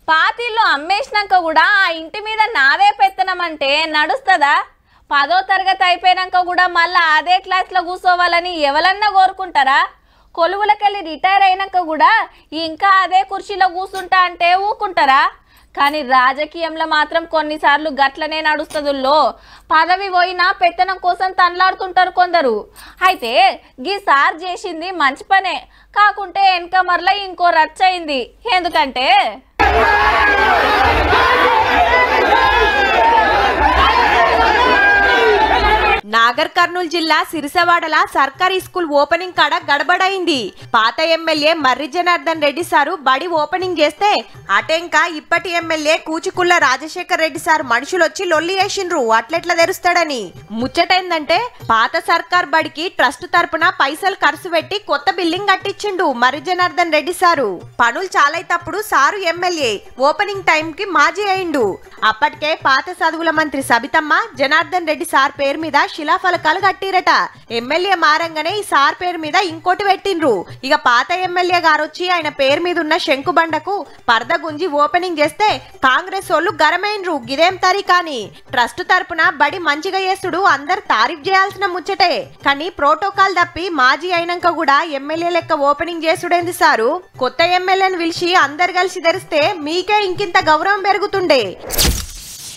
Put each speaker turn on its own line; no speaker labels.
పాతిళ్ళు అమ్మేసినాక కూడా ఆ ఇంటి మీద నాదే పెత్తనం అంటే నడుస్తుందా? 10వ తరగతి అయిపోయినాక కూడా మళ్ళీ అదే క్లాస్లో కూర్చోవాలని ఎవరన్నా కోరుకుంటారా? కొలువులకెళ్ళి రిటైర్ అయినాక కూడా ఇంకా అదే కుర్చీలో కూర్చుంటా అంటే ఊకుంటారా? కానీ రాజకీయంలో మాత్రం కొన్నిసార్లు గట్లనే నడుస్తుందో. పదవి పోయినా పెత్తనం కోసం తనలాడుతుంటారు కొందరు. అయితే గీసార్ చేసింది మంచి పనే, కాకుంటే వెనక మరలా ఇంకో రచ్చయింది. ఎందుకంటే
నాగర్ కర్నూలు జిల్లా సిరిసవాడల సర్కారీ స్కూల్ ఓపెనింగ్ కాడ గడబడైంది. పాత ఎమ్మెల్యే మర్రి జనార్దన్ రెడ్డి సారు బడి ఓపెనింగ్ చేస్తే అటెంక ఇప్పటి ఎమ్మెల్యే కూచికుళ్ళ రాజశేఖర్ రెడ్డి సార్ మనుషులొచ్చి లొల్లి వేసిండ్రు అట్లెట్లా తెరుస్తాడని. ముచ్చటైందంటే పాత సర్కార్ బడికి ట్రస్ట్ తరపున పైసలు ఖర్చు పెట్టి కొత్త బిల్డింగ్ కట్టించిండు మర్రి జనార్దన్ రెడ్డి సారు. పనులు చాలైతప్పుడు సారు ఎమ్మెల్యే ఓపెనింగ్ టైం కి మాజీ అయిండు. అప్పటికే పాత చదువుల మంత్రి సబితమ్మ జనార్దన్ రెడ్డి సార్ పేరు మీద శిలాఫలకాలు కట్టిరట. ఎమ్మెల్యే మారంగానే ఈ సార్ పేరు మీద ఇంకోటి పెట్టిండ్రు. ఇక పాత ఎమ్మెల్యే గారు వచ్చి ఆయన పేరు మీద ఉన్న శంకుబండకు పరద గుంజి ఓపెనింగ్ చేస్తే కాంగ్రెస్ వాళ్ళు గరమైండ్రు. గిదేం తరీకాని ట్రస్ట్ తరపున బడి మంచిగా చేస్తుడు అందరు తారీఫ్ చేయాల్సిన ముచ్చటే. కానీ ప్రోటోకాల్ తప్పి మాజీ అయినాక కూడా ఎమ్మెల్యే లెక్క ఓపెనింగ్ చేసుడేంది సారు? కొత్త ఎమ్మెల్యేని పిలిచి అందరు కలిసి తెరిస్తే మీకే ఇంకింత గౌరవం పెరుగుతుండే.